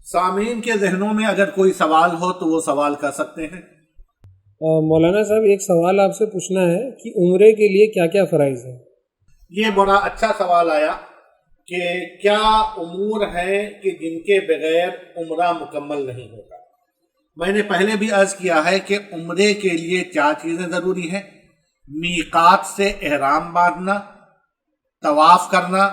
سامعین کے ذہنوں میں اگر کوئی سوال ہو تو وہ سوال کر سکتے ہیں۔ مولانا صاحب ایک سوال آپ سے پوچھنا ہے کہ عمرے کے لیے کیا کیا فرائض ہیں؟ یہ بڑا اچھا سوال آیا کہ کیا امور ہیں کہ جن کے بغیر عمرہ مکمل نہیں ہوتا۔ میں نے پہلے بھی عرض کیا ہے کہ عمرے کے لیے 4 چیزیں ضروری ہیں: میقات سے احرام باندھنا، طواف کرنا،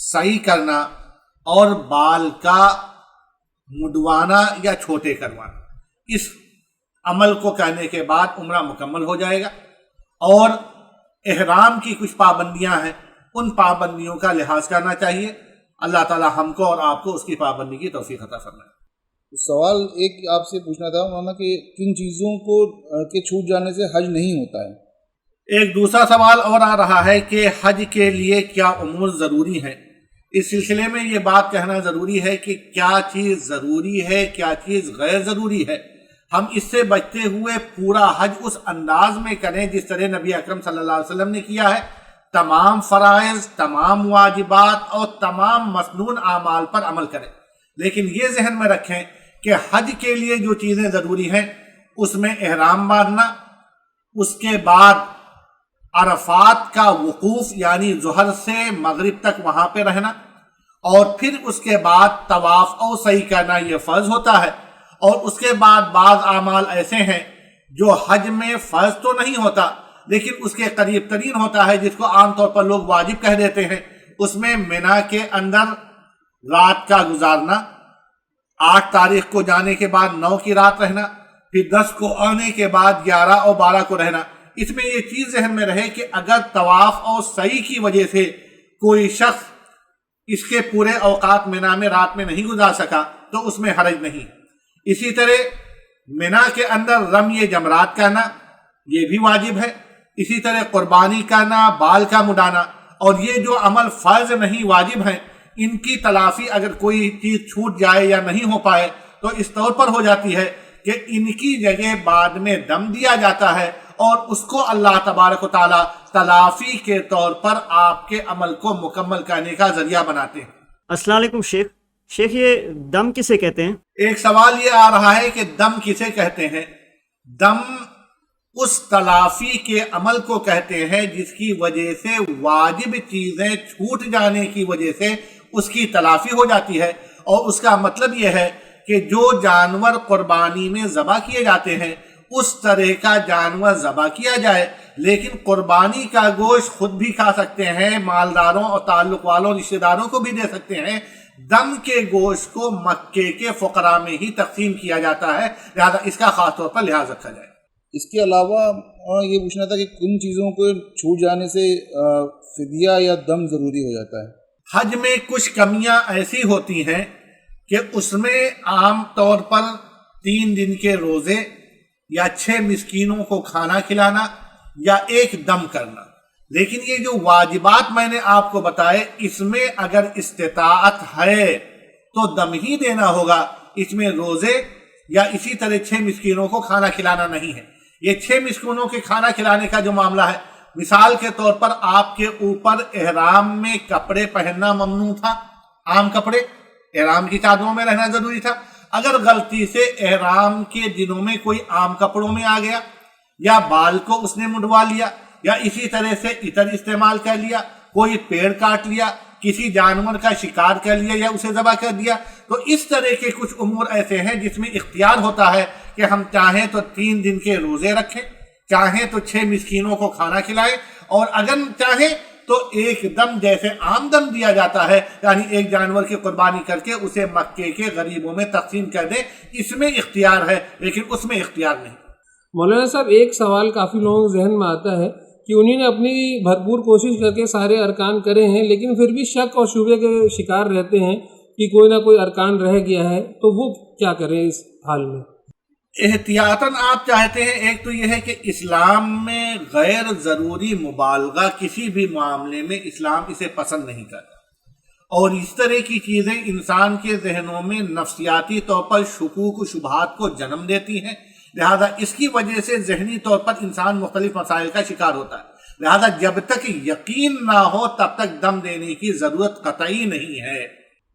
سعی کرنا اور بال کا مڈوانا یا چھوٹے کروانا۔ اس عمل کو کرنے کے بعد عمرہ مکمل ہو جائے گا۔ اور احرام کی کچھ پابندیاں ہیں، ان پابندیوں کا لحاظ کرنا چاہیے۔ اللہ تعالی ہم کو اور آپ کو اس کی پابندی کی توفیق عطا فرمائے۔ سوال ایک آپ سے پوچھنا تھا مولانا کہ کن چیزوں کو کے چھوٹ جانے سے حج نہیں ہوتا ہے؟ ایک دوسرا سوال اور آ رہا ہے کہ حج کے لیے کیا امور ضروری ہیں۔ اس سلسلے میں یہ بات کہنا ضروری ہے کہ کیا چیز ضروری ہے، کیا چیز غیر ضروری ہے۔ ہم اس سے بچتے ہوئے پورا حج اس انداز میں کریں جس طرح نبی اکرم صلی اللہ علیہ وسلم نے کیا ہے۔ تمام فرائض، تمام واجبات اور تمام مسنون اعمال پر عمل کریں، لیکن یہ ذہن میں رکھیں کہ حج کے لیے جو چیزیں ضروری ہیں اس میں احرام باندھنا، اس کے بعد عرفات کا وقوف یعنی ظہر سے مغرب تک وہاں پہ رہنا، اور پھر اس کے بعد طواف اور سعی کرنا، یہ فرض ہوتا ہے۔ اور اس کے بعد بعض اعمال ایسے ہیں جو حج میں فرض تو نہیں ہوتا لیکن اس کے قریب ترین ہوتا ہے، جس کو عام طور پر لوگ واجب کہہ دیتے ہیں۔ اس میں مینا کے اندر رات کا گزارنا، 8 تاریخ کو جانے کے بعد 9 کی رات رہنا، پھر 10 کو آنے کے بعد 11 اور 12 کو رہنا۔ اس میں یہ چیز ذہن میں رہے کہ اگر طواف اور سعی کی وجہ سے کوئی شخص اس کے پورے اوقات مینا میں رات میں نہیں گزار سکا تو اس میں حرج نہیں۔ اسی طرح مینا کے اندر رمی جمرات کرنا یہ بھی واجب ہے۔ اسی طرح قربانی کرنا، بال کا مڈانا، اور یہ جو عمل فرض نہیں واجب ہیں، ان کی تلافی اگر کوئی چیز چھوٹ جائے یا نہیں ہو پائے تو اس طور پر ہو جاتی ہے کہ ان کی جگہ بعد میں دم دیا جاتا ہے، اور اس کو اللہ تبارک و تعالی تلافی کے طور پر آپ کے عمل کو مکمل کرنے کا ذریعہ بناتے ہیں۔ السلام علیکم شیخ یہ دم کسے کہتے ہیں؟ ایک سوال یہ آ رہا ہے کہ دم کسے کہتے ہیں۔ دم اس تلافی کے عمل کو کہتے ہیں جس کی وجہ سے واجب چیزیں چھوٹ جانے کی وجہ سے اس کی تلافی ہو جاتی ہے، اور اس کا مطلب یہ ہے کہ جو جانور قربانی میں ذبح کیے جاتے ہیں اس طرح کا جانور ذبح کیا جائے، لیکن قربانی کا گوشت خود بھی کھا سکتے ہیں، مالداروں اور تعلق والوں رشتہ داروں کو بھی دے سکتے ہیں۔ دم کے گوشت کو مکے کے فقراء میں ہی تقسیم کیا جاتا ہے، لہذا اس کا خاص طور پر لحاظ رکھا جائے۔ اس کے علاوہ یہ پوچھنا تھا کہ کن چیزوں کو چھوٹ جانے سے فدیہ یا دم ضروری ہو جاتا ہے؟ حج میں کچھ کمیاں ایسی ہوتی ہیں کہ اس میں عام طور پر 3 دن کے روزے یا 6 مسکینوں کو کھانا کھلانا یا ایک دم کرنا، لیکن یہ جو واجبات میں نے آپ کو بتائے اس میں اگر استطاعت ہے تو دم ہی دینا ہوگا، اس میں روزے یا اسی طرح 6 مسکینوں کو کھانا کھلانا نہیں ہے۔ یہ 6 مسکینوں کے کھانا کھلانے کا جو معاملہ ہے، مثال کے طور پر آپ کے اوپر احرام میں کپڑے پہننا ممنوع تھا، عام کپڑے، احرام کی چادروں میں رہنا ضروری تھا۔ اگر غلطی سے احرام کے دنوں میں کوئی عام کپڑوں میں آ گیا، یا بال کو اس نے مڈوا لیا، یا اسی طرح سے عطر استعمال کر لیا، کوئی پیڑ کاٹ لیا، کسی جانور کا شکار کر لیا یا اسے ذبح کر دیا، تو اس طرح کے کچھ امور ایسے ہیں جس میں اختیار ہوتا ہے کہ ہم چاہیں تو 3 دن کے روزے رکھیں، چاہیں تو 6 مسکینوں کو کھانا کھلائیں، اور اگر چاہیں تو ایک دم جیسے عام دم دیا جاتا ہے، یعنی ایک جانور کی قربانی کر کے اسے مکے کے غریبوں میں تقسیم کر دیں، اس میں اختیار ہے لیکن اس میں اختیار نہیں۔ مولانا صاحب ایک سوال کافی لوگوں کے ذہن میں آتا ہے کہ انہوں نے اپنی بھرپور کوشش کر کے سارے ارکان کرے ہیں لیکن پھر بھی شک اور شبہے کے شکار رہتے ہیں کہ کوئی نہ کوئی ارکان رہ گیا ہے، تو وہ کیا کریں اس حال میں؟ احتیاطاً آپ چاہتے ہیں، ایک تو یہ ہے کہ اسلام میں غیر ضروری مبالغہ کسی بھی معاملے میں اسلام اسے پسند نہیں کرتا، اور اس طرح کی چیزیں انسان کے ذہنوں میں نفسیاتی طور پر شکوک و شبہات کو جنم دیتی ہیں، لہذا اس کی وجہ سے ذہنی طور پر انسان مختلف مسائل کا شکار ہوتا ہے۔ لہذا جب تک یقین نہ ہو تب تک دم دینے کی ضرورت قطعی نہیں ہے۔